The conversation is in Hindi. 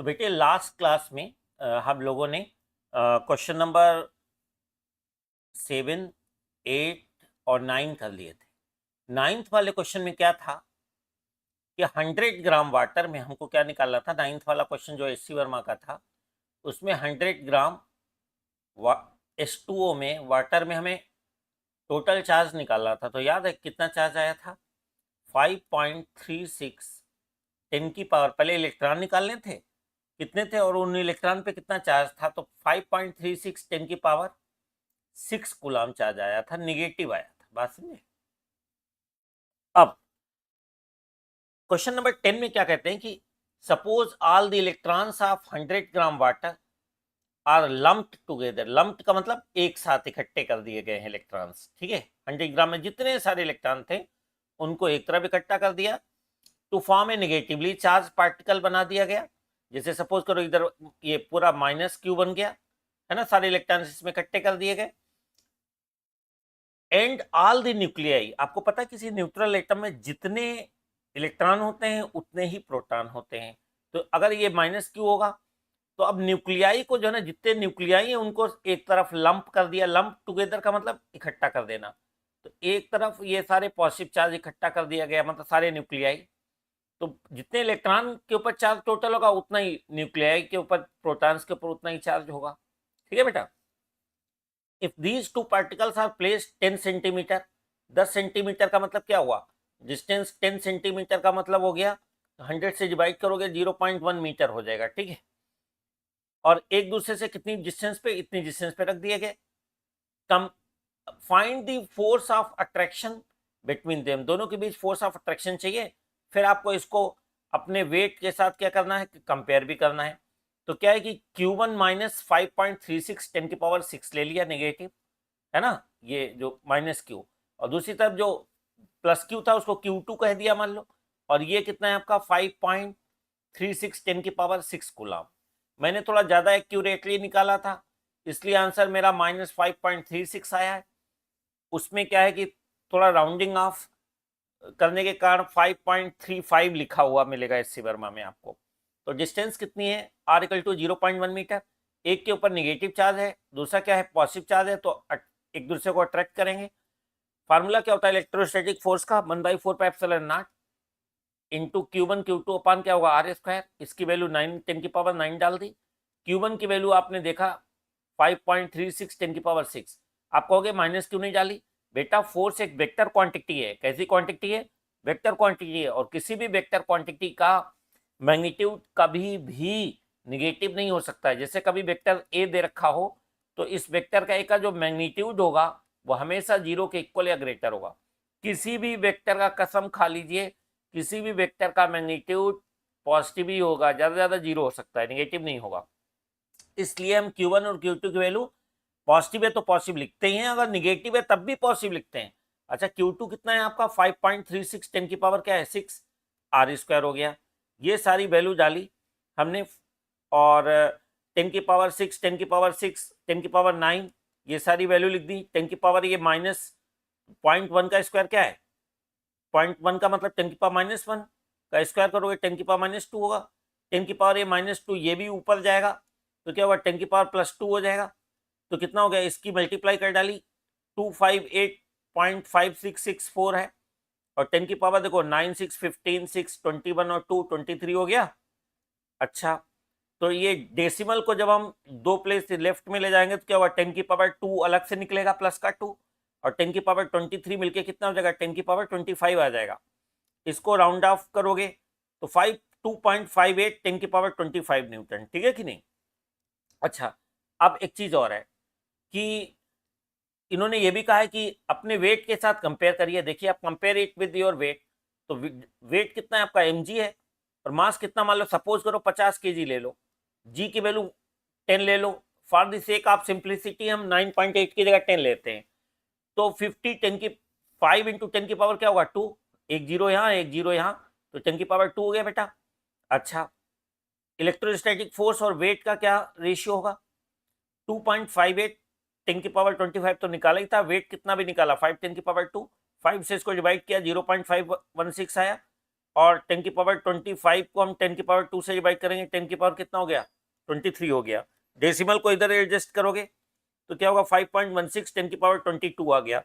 तो बेटे लास्ट क्लास में हम लोगों ने क्वेश्चन नंबर 7, 8 और 9 कर लिए थे। 9th वाले क्वेश्चन में क्या था कि 100 ग्राम वाटर में हमको क्या निकालना था। 9th वाला क्वेश्चन जो एस सी वर्मा का था उसमें 100 ग्राम H2O में वाटर में हमें टोटल चार्ज निकालना था। तो याद है कितना चार्ज आया था? 5.36 10 की पावर। पहले इलेक्ट्रॉन निकालने थे कितने थे और उन इलेक्ट्रॉन पे कितना चार्ज था, तो 5.36 10 की पावर 6 कूलम चार्ज आया था, निगेटिव आया था। बात समझे? अब क्वेश्चन नंबर 10 में क्या कहते हैं कि suppose all the electrons of 100 gram water are lumped together. Lumped का मतलब एक साथ इकट्ठे कर दिए गए हैं इलेक्ट्रॉन्स। ठीक है, 100 ग्राम में जितने सारे इलेक्ट्रॉन थे उनको एक तरफ इकट्ठा कर दिया to form a negatively charge particle बना दिया गया। जैसे सपोज करो इधर ये पूरा -q बन गया है ना, सारे इलेक्ट्रॉन्स इसमें इकट्ठे कर दिए गए। एंड ऑल द न्यूक्लियाई, आपको पता है किसी न्यूट्रल एटम में जितने इलेक्ट्रॉन होते हैं उतने ही प्रोटॉन होते हैं। तो अगर ये -q होगा तो अब न्यूक्लियाई को जो है ना, जितने न्यूक्लियाई हैं उनको एक तरफ लंप कर दिया। लंप टुगेदर का मतलब इकट्ठा कर देना। तो एक तरफ ये सारे पॉजिटिव चार्ज इकट्ठा कर दिया गया, मतलब सारे न्यूक्लियाई। तो जितने इलेक्ट्रॉन के ऊपर चार्ज टोटल होगा उतना ही न्यूक्लियाई के ऊपर, प्रोटॉन्स के ऊपर उतना ही चार्ज होगा। ठीक है बेटा। If these two particles are placed 10 centimetre, 10 centimetre का मतलब क्या हुआ? डिस्टेंस 10 सेंटीमीटर का मतलब हो गया 100 से डिवाइड करोगे 0.1 मीटर हो जाएगा। ठीक है, और एक दूसरे से कितनी डिस्टेंस पे? इतनी डिस्टेंस पे रख दिए गए। Come find the force of attraction between them, दोनों के बीच फोर्स ऑफ अट्रैक्शन चाहिए। फिर आपको इसको अपने वेट के साथ क्या करना है, कंपेयर भी करना है। तो क्या है कि Q1 माइनस 5.36 10 की पावर 6 ले लिया नेगेटिव, है ना, ये जो -q, और दूसरी तरफ जो +q था उसको Q2 कह दिया मान लो। और ये कितना है आपका 5.36 10 की पावर 6 कूलम। मैंने थोड़ा ज्यादा एक्यूरेटली निकाला था इसलिए आंसर मेरा -5.36 आया है। उसमें क्या है कि थोड़ा राउंडिंग ऑफ करने के कारण 5.35 लिखा हुआ मिलेगा एस सी वर्मा में आपको। तो डिस्टेंस कितनी है? r equal to 0.1 metre. एक के ऊपर निगेटिव चार्ज है, दूसरा क्या है, पॉजिटिव चार्ज है, तो एक दूसरे को अट्रैक्ट करेंगे। फार्मूला क्या होता है इलेक्ट्रोस्टैटिक फोर्स का? 1/4πε0 इंटू Q1 Q2 अपान क्या होगा r²। इसकी वैल्यू 9 10 की पावर 9 डाल दी। Q1 की वैल्यू आपने देखा 5.36 10 की पावर 6। आप कहोगे माइनस क्यों नहीं डाली? बेटा फोर्स एक वेक्टर क्वांटिटी है। कैसी क्वांटिटी है? वेक्टर क्वांटिटी है, और किसी भी वेक्टर क्वांटिटी का मैग्नीट्यूड कभी भी निगेटिव नहीं हो सकता है। जैसे कभी वेक्टर ए दे रखा हो तो इस वेक्टर का ए का जो मैग्नीट्यूड होगा वो हमेशा 0 के इक्वल या ग्रेटर होगा। किसी भी वेक्टर का कसम खा लीजिए, किसी भी वेक्टर का मैग्नीट्यूड पॉजिटिव ही होगा, ज्यादा ज्यादा 0 हो सकता है, निगेटिव नहीं होगा। इसलिए हम Q1 और Q2 की वैल्यू पॉजिटिव है तो पॉजिटिव लिखते ही हैं, अगर निगेटिव है तब भी पॉजिटिव लिखते हैं। अच्छा, Q2 कितना है आपका? 5.36 10 की पावर क्या है 6 r² हो गया। ये सारी वैल्यू डाली हमने, और 10 की पावर 6 10 की पावर 6 10 की पावर 9 ये सारी वैल्यू लिख दी। 10 की पावर ये -0.1 का स्क्वायर क्या है? 0.1 का मतलब 10 की पावर -1 का स्क्वायर करोगे 10 की पावर -2 होगा। 10 की पावर ये -2 ये भी ऊपर जाएगा तो क्या होगा 10 की पावर +2 हो जाएगा। तो कितना हो गया? इसकी मल्टीप्लाई कर डाली 258.5664 है, और 10 की पावर देखो 9 6 15 6 21 और 2 23 हो गया। अच्छा, तो ये डेसिमल को जब हम दो प्लेस लेफ्ट में ले जाएंगे तो क्या होगा 10 की पावर 2 अलग से निकलेगा प्लस का 2, और 10 की पावर 23 मिलके कितना हो जाएगा 10 की पावर 25 आ जाएगा। इसको राउंड ऑफ करोगे तो 2.58 10 की पावर 25 न्यूटन। ठीक है कि नहीं? अच्छा, अब एक चीज और है कि इन्होंने ये भी कहा है कि अपने वेट के साथ कंपेयर करिए। देखिए आप compare it with your weight, तो वेट कितना है आपका mg है, और मास कितना मान लो, सपोज करो 50 kg ले लो, g की वैल्यू 10 ले लो। For the sake of simplicity हम 9.8 की जगह 10 लेते हैं। तो 50 10 की 5 इंटू 10 की पावर क्या होगा 2, एक जीरो यहाँ एक जीरो यहाँ, तो 10 की पावर 2 हो गया बेटा। अच्छा, इलेक्ट्रोस्टैटिक फोर्स और वेट का क्या रेशियो होगा? 2.58 10 की पावर 25 तो निकाला ही था। वेट कितना भी निकाला 5 10 की पावर 2, 5 से इसको डिवाइड किया 0.516 आया। और 10 की पावर 25 को हम 10 की पावर 2 से डिवाइड करेंगे, 10 की पावर कितना हो गया, 23 हो गया। डेसिमल को इधर एडजस्ट करोगे तो क्या होगा, 5.16 10 की पावर 22 आ गया।